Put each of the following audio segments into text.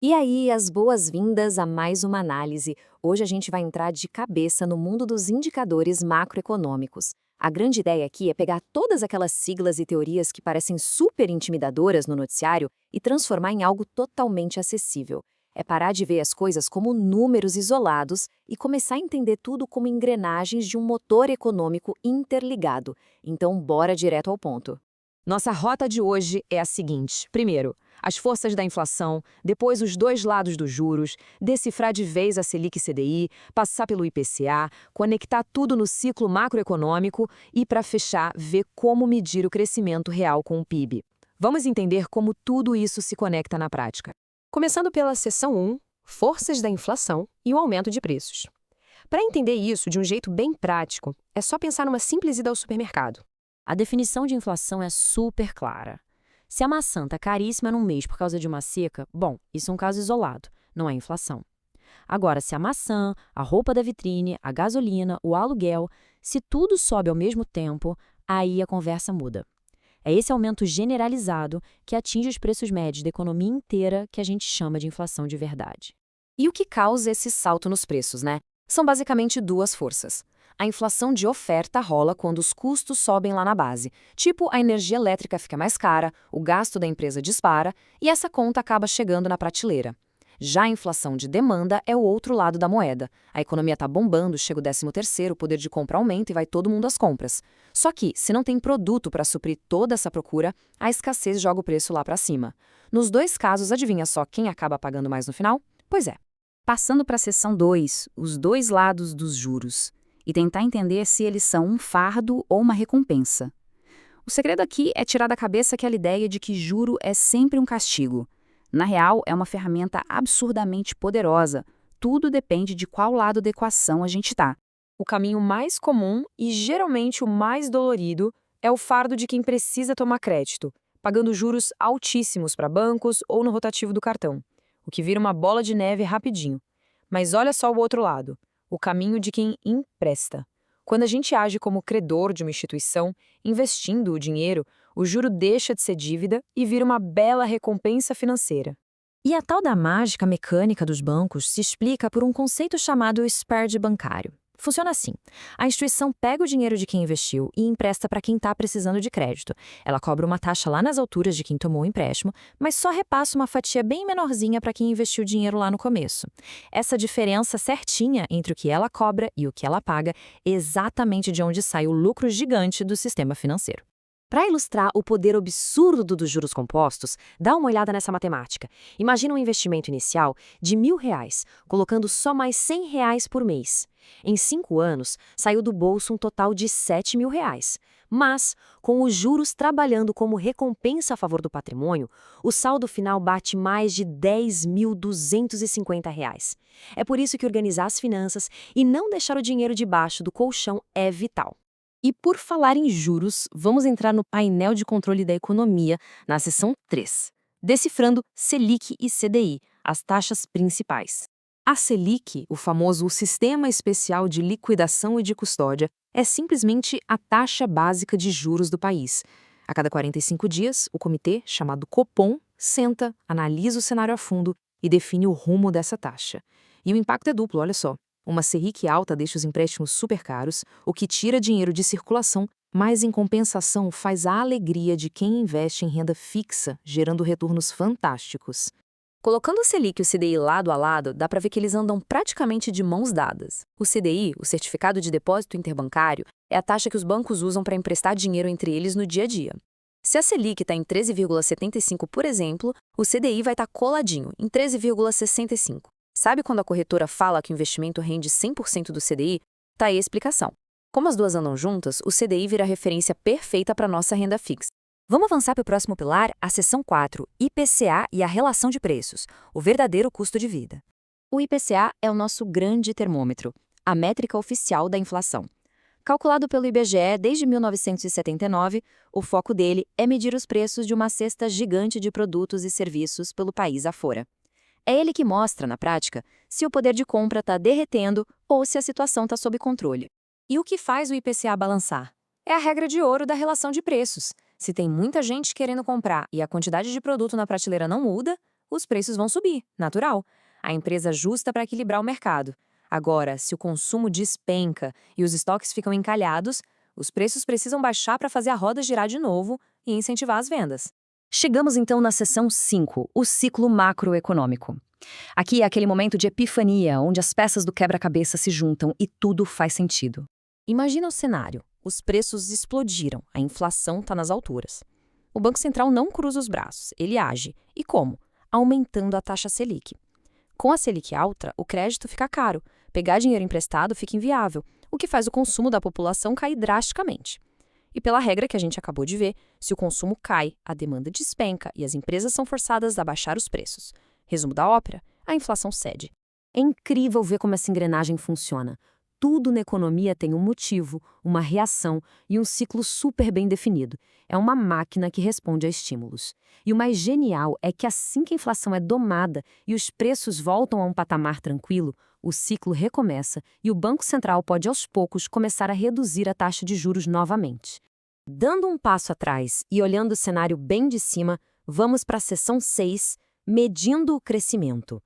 E aí, as boas-vindas a mais uma análise. Hoje a gente vai entrar de cabeça no mundo dos indicadores macroeconômicos. A grande ideia aqui é pegar todas aquelas siglas e teorias que parecem super intimidadoras no noticiário e transformar em algo totalmente acessível. É parar de ver as coisas como números isolados e começar a entender tudo como engrenagens de um motor econômico interligado. Então, bora direto ao ponto. Nossa rota de hoje é a seguinte. Primeiro, as forças da inflação, depois os dois lados dos juros, decifrar de vez a Selic e CDI, passar pelo IPCA, conectar tudo no ciclo macroeconômico e, para fechar, ver como medir o crescimento real com o PIB. Vamos entender como tudo isso se conecta na prática. Começando pela seção 1, forças da inflação e o aumento de preços. Para entender isso de um jeito bem prático, é só pensar numa simples ida ao supermercado. A definição de inflação é super clara. Se a maçã está caríssima num mês por causa de uma seca, bom, isso é um caso isolado, não é inflação. Agora, se a maçã, a roupa da vitrine, a gasolina, o aluguel, se tudo sobe ao mesmo tempo, aí a conversa muda. É esse aumento generalizado que atinge os preços médios da economia inteira que a gente chama de inflação de verdade. E o que causa esse salto nos preços, né? São basicamente duas forças. A inflação de oferta rola quando os custos sobem lá na base. Tipo, a energia elétrica fica mais cara, o gasto da empresa dispara e essa conta acaba chegando na prateleira. Já a inflação de demanda é o outro lado da moeda. A economia está bombando, chega o 13º, o poder de compra aumenta e vai todo mundo às compras. Só que, se não tem produto para suprir toda essa procura, a escassez joga o preço lá para cima. Nos dois casos, adivinha só quem acaba pagando mais no final? Pois é. Passando para a seção 2, os dois lados dos juros, e tentar entender se eles são um fardo ou uma recompensa. O segredo aqui é tirar da cabeça aquela ideia de que juro é sempre um castigo. Na real, é uma ferramenta absurdamente poderosa. Tudo depende de qual lado da equação a gente está. O caminho mais comum e geralmente o mais dolorido é o fardo de quem precisa tomar crédito, pagando juros altíssimos para bancos ou no rotativo do cartão, o que vira uma bola de neve rapidinho. Mas olha só o outro lado. O caminho de quem empresta. Quando a gente age como credor de uma instituição, investindo o dinheiro, o juro deixa de ser dívida e vira uma bela recompensa financeira. E a tal da mágica mecânica dos bancos se explica por um conceito chamado spread bancário. Funciona assim: a instituição pega o dinheiro de quem investiu e empresta para quem está precisando de crédito. Ela cobra uma taxa lá nas alturas de quem tomou o empréstimo, mas só repassa uma fatia bem menorzinha para quem investiu o dinheiro lá no começo. Essa diferença certinha entre o que ela cobra e o que ela paga é exatamente de onde sai o lucro gigante do sistema financeiro. Para ilustrar o poder absurdo dos juros compostos, dá uma olhada nessa matemática. Imagina um investimento inicial de R$ 1.000, colocando só mais R$ 100 por mês. Em 5 anos, saiu do bolso um total de R$ 7.000. Mas, com os juros trabalhando como recompensa a favor do patrimônio, o saldo final bate mais de R$ 10.250. É por isso que organizar as finanças e não deixar o dinheiro debaixo do colchão é vital. E por falar em juros, vamos entrar no painel de controle da economia, na seção 3, decifrando Selic e CDI, as taxas principais. A Selic, o famoso Sistema Especial de Liquidação e de Custódia, é simplesmente a taxa básica de juros do país. A cada 45 dias, o comitê, chamado Copom, senta, analisa o cenário a fundo e define o rumo dessa taxa. E o impacto é duplo, olha só. Uma Selic alta deixa os empréstimos super caros, o que tira dinheiro de circulação, mas em compensação faz a alegria de quem investe em renda fixa, gerando retornos fantásticos. Colocando o Selic e o CDI lado a lado, dá para ver que eles andam praticamente de mãos dadas. O CDI, o Certificado de Depósito Interbancário, é a taxa que os bancos usam para emprestar dinheiro entre eles no dia a dia. Se a Selic está em 13,75, por exemplo, o CDI vai estar coladinho, em 13,65. Sabe quando a corretora fala que o investimento rende 100% do CDI? Tá aí a explicação. Como as duas andam juntas, o CDI vira a referência perfeita para nossa renda fixa. Vamos avançar para o próximo pilar, a seção 4, IPCA e a relação de preços, o verdadeiro custo de vida. O IPCA é o nosso grande termômetro, a métrica oficial da inflação. Calculado pelo IBGE desde 1979, o foco dele é medir os preços de uma cesta gigante de produtos e serviços pelo país afora. É ele que mostra, na prática, se o poder de compra está derretendo ou se a situação está sob controle. E o que faz o IPCA balançar? É a regra de ouro da relação de preços. Se tem muita gente querendo comprar e a quantidade de produto na prateleira não muda, os preços vão subir, natural. A empresa ajusta para equilibrar o mercado. Agora, se o consumo despenca e os estoques ficam encalhados, os preços precisam baixar para fazer a roda girar de novo e incentivar as vendas. Chegamos então na seção 5, o ciclo macroeconômico. Aqui é aquele momento de epifania, onde as peças do quebra-cabeça se juntam e tudo faz sentido. Imagina o cenário. Os preços explodiram, a inflação está nas alturas. O Banco Central não cruza os braços, ele age. E como? Aumentando a taxa Selic. Com a Selic alta, o crédito fica caro, pegar dinheiro emprestado fica inviável, o que faz o consumo da população cair drasticamente. E pela regra que a gente acabou de ver, se o consumo cai, a demanda despenca e as empresas são forçadas a baixar os preços. Resumo da ópera, a inflação cede. É incrível ver como essa engrenagem funciona. Tudo na economia tem um motivo, uma reação e um ciclo super bem definido. É uma máquina que responde a estímulos. E o mais genial é que assim que a inflação é domada e os preços voltam a um patamar tranquilo, o ciclo recomeça e o Banco Central pode aos poucos começar a reduzir a taxa de juros novamente. Dando um passo atrás e olhando o cenário bem de cima, vamos para a seção 6, medindo o crescimento.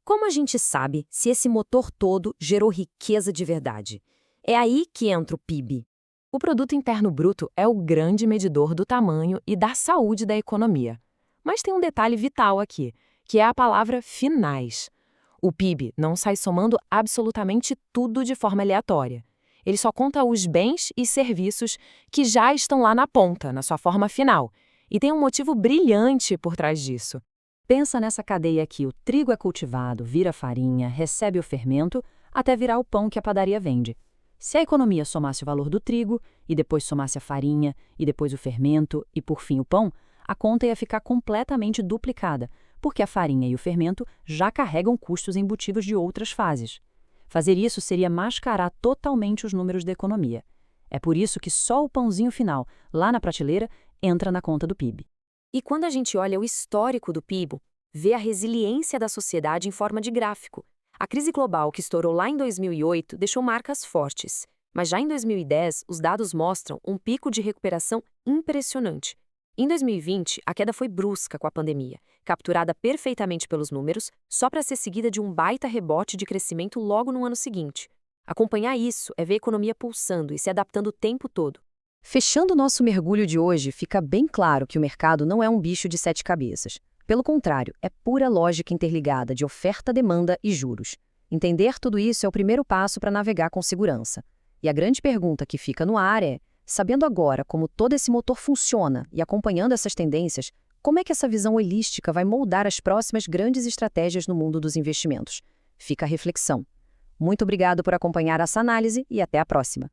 Como a gente sabe se esse motor todo gerou riqueza de verdade? É aí que entra o PIB. O Produto Interno Bruto é o grande medidor do tamanho e da saúde da economia. Mas tem um detalhe vital aqui, que é a palavra finais. O PIB não sai somando absolutamente tudo de forma aleatória. Ele só conta os bens e serviços que já estão lá na ponta, na sua forma final. E tem um motivo brilhante por trás disso. Pensa nessa cadeia aqui, o trigo é cultivado, vira farinha, recebe o fermento, até virar o pão que a padaria vende. Se a economia somasse o valor do trigo, e depois somasse a farinha, e depois o fermento, e por fim o pão, a conta ia ficar completamente duplicada, porque a farinha e o fermento já carregam custos embutidos de outras fases. Fazer isso seria mascarar totalmente os números da economia. É por isso que só o pãozinho final, lá na prateleira, entra na conta do PIB. E quando a gente olha o histórico do PIB, vê a resiliência da sociedade em forma de gráfico. A crise global que estourou lá em 2008 deixou marcas fortes, mas já em 2010 os dados mostram um pico de recuperação impressionante. Em 2020, a queda foi brusca com a pandemia, capturada perfeitamente pelos números, só para ser seguida de um baita rebote de crescimento logo no ano seguinte. Acompanhar isso é ver a economia pulsando e se adaptando o tempo todo. Fechando o nosso mergulho de hoje, fica bem claro que o mercado não é um bicho de 7 cabeças. Pelo contrário, é pura lógica interligada de oferta, demanda e juros. Entender tudo isso é o primeiro passo para navegar com segurança. E a grande pergunta que fica no ar é, sabendo agora como todo esse motor funciona e acompanhando essas tendências, como é que essa visão holística vai moldar as próximas grandes estratégias no mundo dos investimentos? Fica a reflexão. Muito obrigado por acompanhar essa análise e até a próxima.